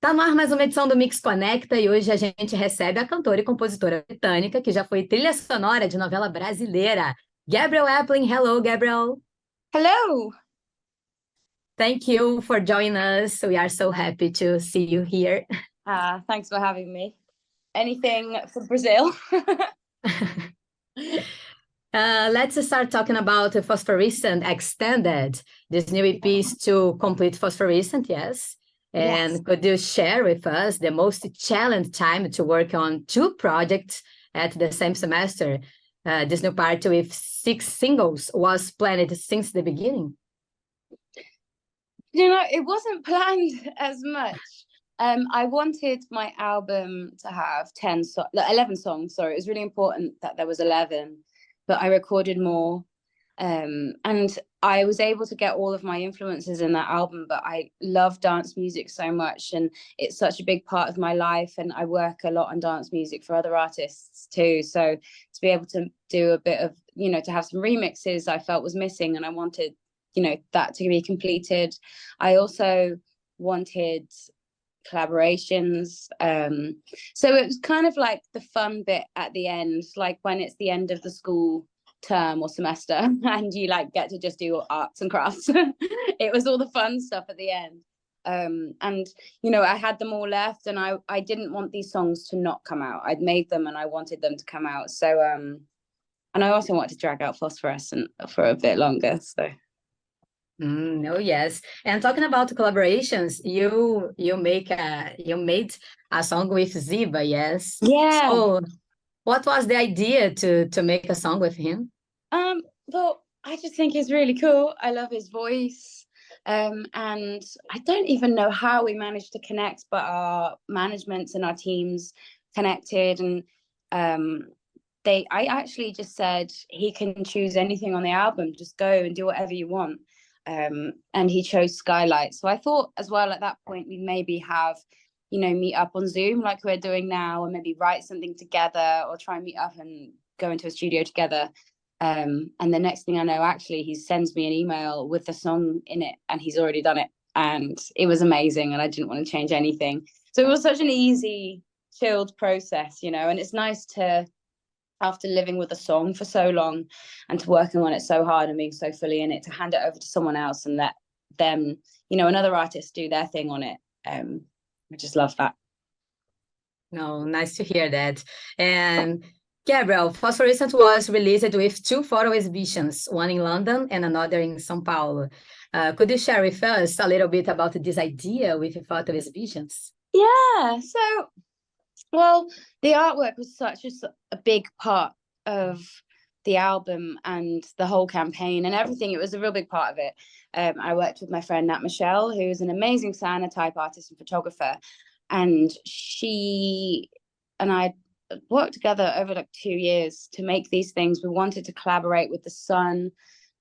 Tá no ar mais uma edição do Mix Conecta e hoje a gente recebe a cantora e compositora britânica que já foi trilha sonora de novela brasileira, Gabrielle Aplin. Hello, Gabrielle. Hello. Thank you for joining us. We are so happy to see you here. Thanks for having me. Anything for Brazil? Let's start talking about Phosphorescent Extended. This new EP is to complete Phosphorescent, yes. And Yes. could you share with us the most challenging time to work on two projects at the same semester? This new party with 6 singles was planned since the beginning. It wasn't planned as much. I wanted my album to have 11 songs. Sorry, it was really important that there was 11, but I recorded more. And I was able to get all of my influences in that album, but I love dance music so much, and it's such a big part of my life, and I work a lot on dance music for other artists too. So to be able to do a bit of, to have some remixes I felt was missing, and I wanted, that to be completed. I also wanted collaborations. So it was kind of like the fun bit at the end, like when it's the end of the school term or semester and you get to just do arts and crafts. It was all the fun stuff at the end. And I had them all left, and I didn't want these songs to not come out. I'd made them and I wanted them to come out. So and I also wanted to drag out Phosphorescent for a bit longer. So Oh yes, and talking about collaborations, you made a song with Ziba, yes. yeah. So what was the idea to make a song with him? Well, I just think he's really cool. I love his voice. And I don't even know how we managed to connect, but our managements and our teams connected. And I actually just said he can choose anything on the album, just go and do whatever you want. And he chose Skylight. So I thought as well at that point we maybe have, meet up on Zoom like we're doing now, and maybe write something together or try and meet up and go into a studio together. And the next thing I know, actually, he sends me an email with the song in it, and he's already done it. And it was amazing, and I didn't want to change anything. So it was such an easy, chilled process, and it's nice to, after living with a song for so long and to working on it so hard and being so fully in it, to hand it over to someone else and let them, another artist do their thing on it. I just love that. No, nice to hear that. And Gabriel, Phosphorescent was released with 2 photo exhibitions, one in London and another in São Paulo. Could you share with us a little bit about this idea with photo exhibitions? Yeah, so, well, the artwork was such a big part of the album and the whole campaign and everything. It was a real big part of it. I worked with my friend Nat Michelle, who's an amazing cyanotype artist and photographer, and she and I worked together over 2 years to make these things. We wanted to collaborate with the sun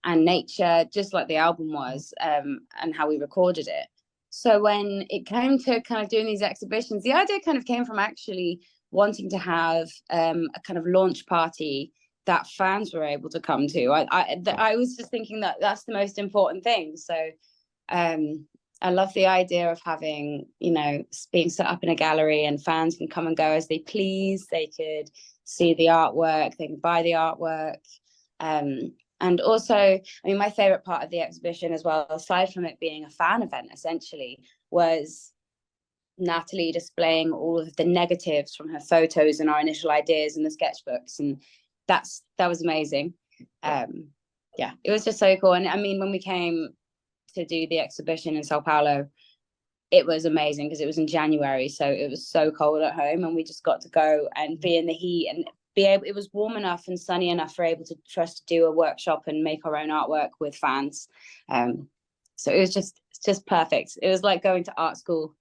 and nature, just like the album was, and how we recorded it. So when it came to kind of doing these exhibitions, the idea kind of came from actually wanting to have a kind of launch party that fans were able to come to. I was just thinking that that's the most important thing. So I love the idea of having, being set up in a gallery and fans can come and go as they please. They could see the artwork, they can buy the artwork. And also, my favorite part of the exhibition as well, aside from it being a fan event, essentially, was Natalie displaying all of the negatives from her photos and our initial ideas in the sketchbooks. And that was amazing. Yeah, it was just so cool. And when we came to do the exhibition in Sao Paulo, it was amazing because it was in January, so it was so cold at home, and we just got to go and be in the heat and it was warm enough and sunny enough for us to do a workshop and make our own artwork with fans. So it was just perfect. It was like going to art school.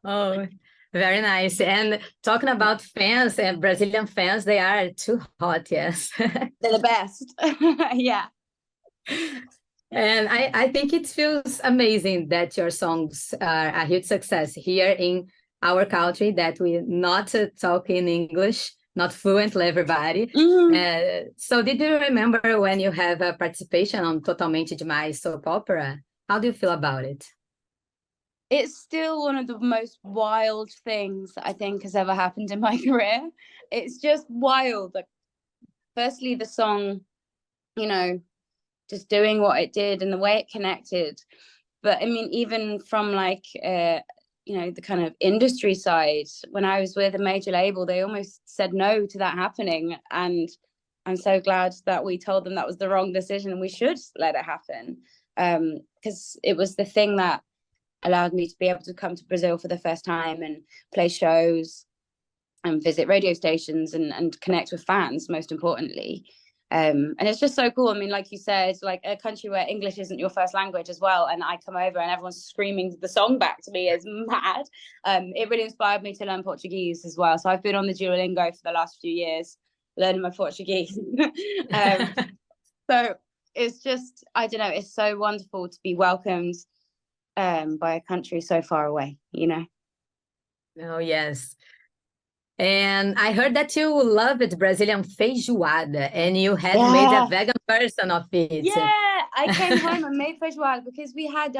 Oh, very nice. And talking about fans and Brazilian fans, they are too hot, yes. They're the best. Yeah. And I think it feels amazing that your songs are a huge success here in our country, that we not talk in English, not fluently everybody. So did you remember when you have a participation on Totalmente Demais soap opera? How do you feel about it? it's still one of the most wild things that I think has ever happened in my career. It's just wild. Like, firstly, the song, you know, just doing what it did and the way it connected. But I mean, even from like, you know, the kind of industry side, when I was with a major label, they almost said no to that happening. And I'm so glad that we told them that was the wrong decision and we should let it happen. Because it was the thing that allowed me to be able to come to Brazil for the first time and play shows and visit radio stations and connect with fans, most importantly. And it's just so cool. I mean, like you said, like a country where English isn't your first language as well, and I come over and everyone's screaming the song back to me is mad. It really inspired me to learn Portuguese as well. So I've been on the Duolingo for the last few years learning my Portuguese. So it's just, I don't know, it's so wonderful to be welcomed by a country so far away, you know. Oh, yes. And I heard that you loved Brazilian feijoada and you had made a vegan version of it. Yeah, I came home and made feijoada because we had,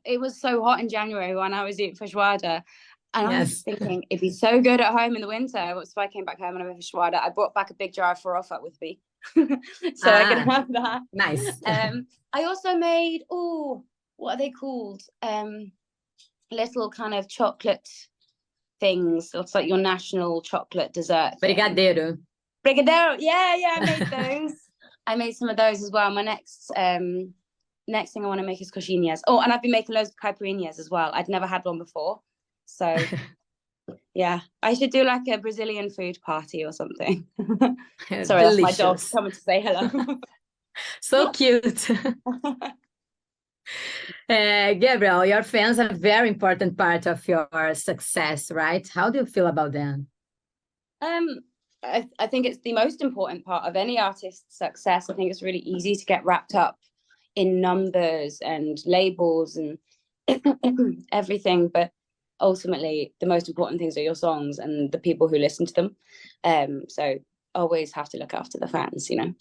it was so hot in January when I was eating feijoada. And I was thinking, it'd be so good at home in the winter. So I came back home and I made feijoada. I brought back a big jar of farofa with me. So I can have that. Nice. I also made, what are they called? Little kind of chocolate things. It's like your national chocolate dessert thing. Brigadeiro. Yeah, I made those. I made some of those as well. My next thing I want to make is coxinhas. Oh, and I've been making loads of caipirinhas as well. I'd never had one before. So yeah, I should do like a Brazilian food party or something. Sorry, that's my dog coming to say hello. So cute. Gabrielle, your fans are a very important part of your success, right? How do you feel about them? I think it's the most important part of any artist's success. I think it's really easy to get wrapped up in numbers and labels and everything, but ultimately the most important things are your songs and the people who listen to them. So always have to look after the fans, you know.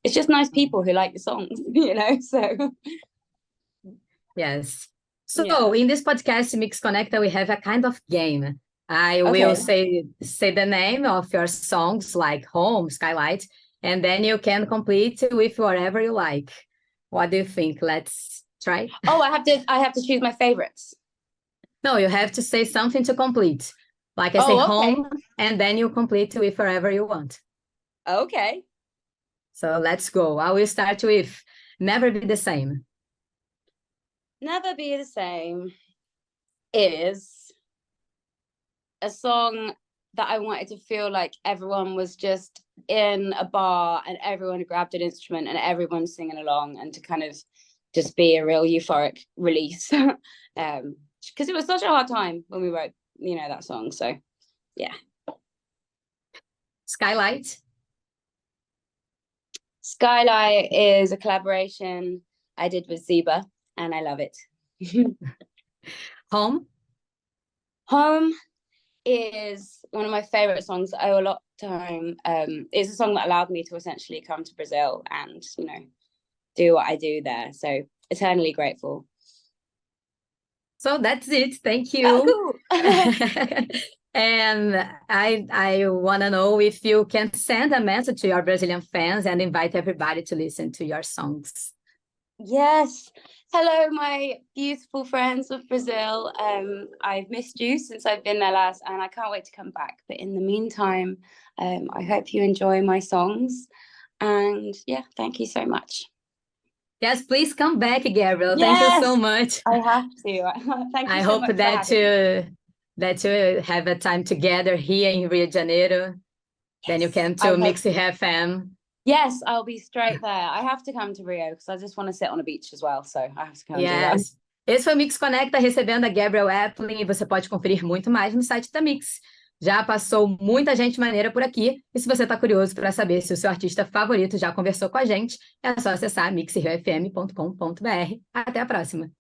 It's just nice people who like the songs, you know, so... Yes. So in this podcast, Mix CONECTA, we have a kind of game. I will say the name of your songs like Home, Skylight, and then you can complete with whatever you like. What do you think? Let's try. Oh, I have to choose my favorites. No, you have to say something to complete. Like I say Home, and then you complete with wherever you want. Okay. So let's go. I will start with Never Be the Same. Never Be the Same is a song that I wanted to feel like everyone was just in a bar and everyone grabbed an instrument and everyone's singing along, and to kind of just be a real euphoric release. Because it was such a hard time when we wrote, you know, that song. So yeah. Skylight. Skylight is a collaboration I did with Siga, and I love it. Home. Home is one of my favorite songs. I owe a lot to home. It's a song that allowed me to essentially come to Brazil and, you know, do what I do there. So eternally grateful. So that's it. Thank you. Oh, cool. And I want to know if you can send a message to your Brazilian fans and invite everybody to listen to your songs. Yes. Hello, my beautiful friends of Brazil. I've missed you since I've been there last, and I can't wait to come back. But in the meantime, I hope you enjoy my songs. And yeah, thank you so much. Yes, please come back, Gabrielle. Yes, thank you so much. I have to. Thank you I so hope much that you have a time together here in Rio de Janeiro. Yes, then you come to Mix FM. Yes, I'll be straight there. I have to come to Rio because I just want to sit on a beach as well. So I have to come do that. Esse foi o Mix CONECTA recebendo a Gabrielle Aplin, e você pode conferir muito mais no site da Mix. Já passou muita gente maneira por aqui, e se você está curioso para saber se o seu artista favorito já conversou com a gente, é só acessar mixriofm.com.br. Até a próxima!